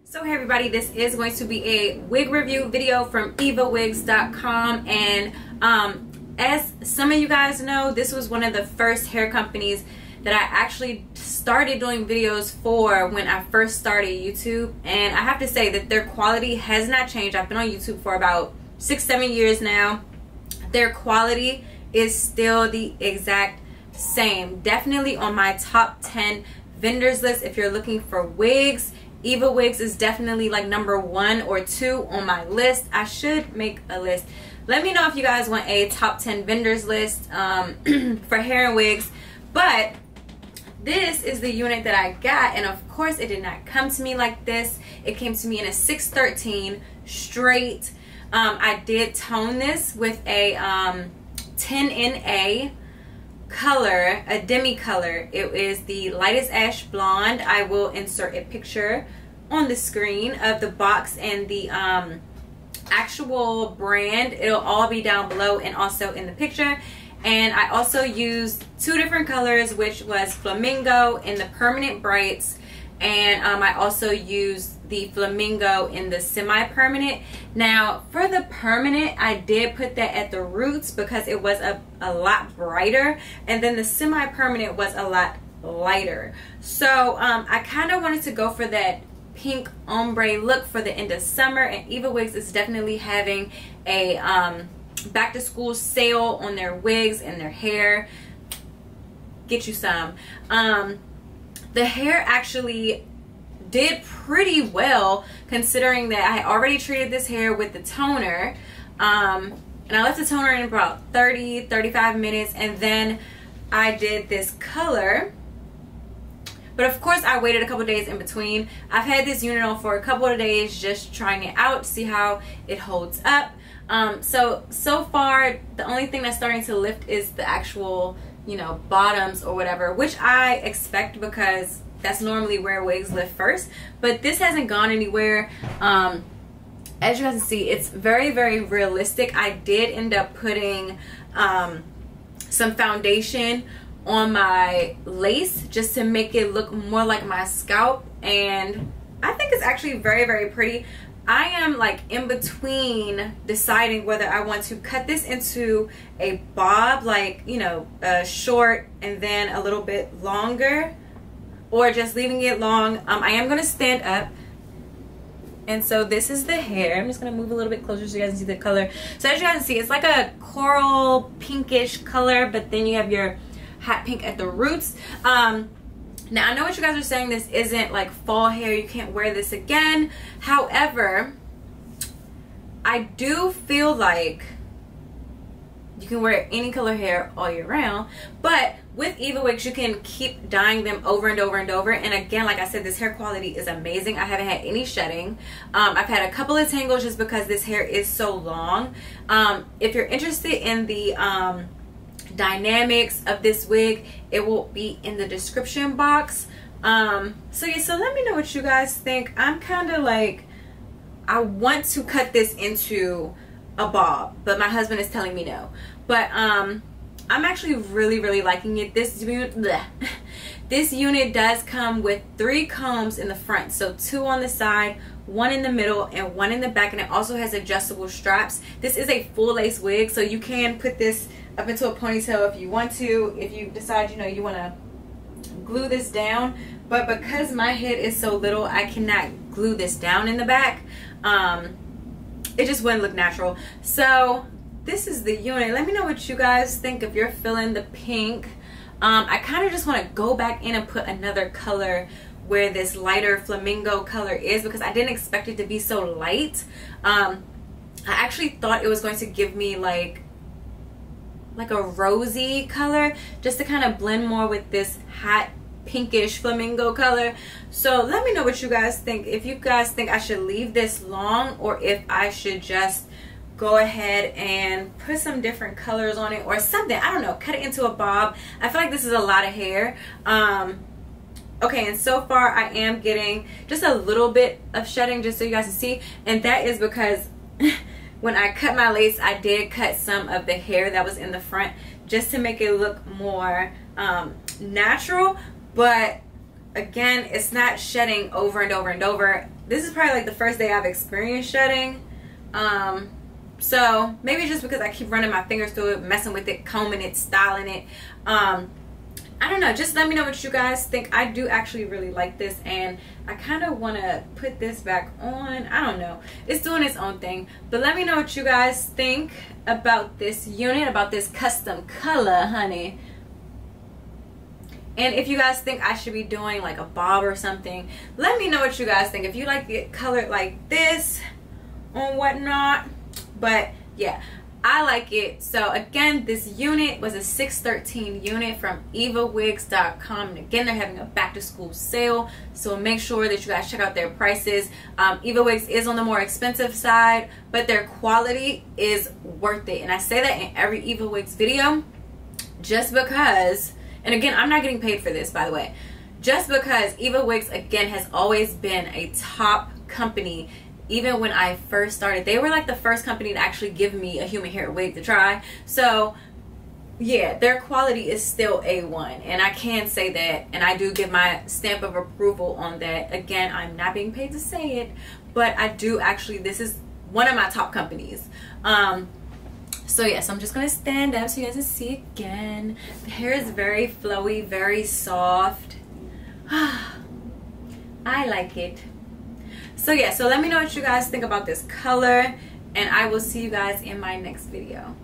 So hey everybody, this is going to be a wig review video from EvaWigs.com, and as some of you guys know, this was one of the first hair companies that I actually started doing videos for when I first started YouTube, and I have to say that their quality has not changed. I've been on YouTube for about 6-7 years now. Their quality is still the exact same. Definitely on my top 10 vendors list if you're looking for wigs. EvaWigs is definitely like number 1 or 2 on my list. I should make a list. Let me know if you guys want a top 10 vendors list for hair and wigs. But this is the unit that I got, and of course it did not come to me like this. It came to me in a 613 straight. I did tone this with a 10NA color, a demi color. It is the lightest ash blonde. I will insert a picture on the screen of the box and the actual brand. It'll all be down below and also in the picture. And I also used 2 different colors, which was Flamingo in the permanent brights, and I also used the Flamingo in the semi-permanent. Now for the permanent, I did put that at the roots because it was a lot brighter, and then the semi-permanent was a lot lighter. So I kind of wanted to go for that pink ombre look for the end of summer, and EvaWigs is definitely having a back to school sale on their wigs and their hair. Get you some. The hair actually did pretty well considering that I already treated this hair with the toner, and I left the toner in about 30-35 minutes, and then I did this color. But of course I waited a couple days in between. I've had this unit on for a couple of days just trying it out to see how it holds up. So far the only thing that's starting to lift is the actual, you know, bottoms or whatever, which I expect because that's normally where wigs lift first. But this hasn't gone anywhere. As you guys can see, it's very, very realistic. I did end up putting some foundation on my lace just to make it look more like my scalp, and I think it's actually very, very pretty. I am like in between deciding whether I want to cut this into a bob, like, you know, short and then a little bit longer, or just leaving it long. I am going to stand up, and so this is the hair. I'm just going to move a little bit closer so you guys can see the color. So as you guys can see, it's like a coral pinkish color, but then you have your hot pink at the roots. Now I know what you guys are saying, this isn't like fall hair, you can't wear this again. However, I do feel like you can wear any color hair all year round, but with EvaWigs you can keep dyeing them over and over and over. And again, like I said, this hair quality is amazing. I haven't had any shedding. I've had a couple of tangles just because this hair is so long. If you're interested in the dynamics of this wig, it will be in the description box. So yeah, so let me know what you guys think. I'm kind of like, I want to cut this into a bob, but my husband is telling me no. But I'm actually really, really liking it. This unit does come with 3 combs in the front, so 2 on the side, 1 in the middle, and 1 in the back, and it also has adjustable straps. This is a full lace wig, so you can put this up into a ponytail if you want to, if you decide, you know, you want to glue this down. But because my head is so little, I cannot glue this down in the back. It just wouldn't look natural. So this is the unit. Let me know what you guys think if you're feeling the pink. I kind of just want to go back in and put another color where this lighter flamingo color is, because I didn't expect it to be so light. I actually thought it was going to give me like a rosy color, just to kind of blend more with this hot pinkish flamingo color. So let me know what you guys think. If you guys think I should leave this long, or if I should just go ahead and put some different colors on it or something. I don't know, cut it into a bob. I feel like this is a lot of hair. Okay, and so far I am getting just a little bit of shedding, just so you guys can see, and that is because when I cut my lace, I did cut some of the hair that was in the front just to make it look more natural. But again, it's not shedding over and over and over. This is probably like the first day I've experienced shedding. So maybe just because I keep running my fingers through it, messing with it, combing it, styling it. I don't know, just let me know what you guys think. I do actually really like this, and I kind of want to put this back on. I don't know, it's doing its own thing, but let me know what you guys think about this unit, about this custom color, honey. And if you guys think I should be doing like a bob or something, let me know what you guys think. If you like it colored like this or whatnot. But yeah, I like it. So again, this unit was a 613 unit from EvaWigs.com. And again, they're having a back to school sale, so make sure that you guys check out their prices. EvaWigs is on the more expensive side, but their quality is worth it. And I say that in every EvaWigs video just because, and again, I'm not getting paid for this, by the way, just because EvaWigs again has always been a top company. Even when I first started, they were like the first company to actually give me a human hair wig to try. So yeah, their quality is still A1, and I can say that, and I do give my stamp of approval on that. Again, I'm not being paid to say it, but I do actually, this is one of my top companies. So yes, I'm just gonna stand up so you guys can see again. The hair is very flowy, very soft. I like it. So yeah, so let me know what you guys think about this color, and I will see you guys in my next video.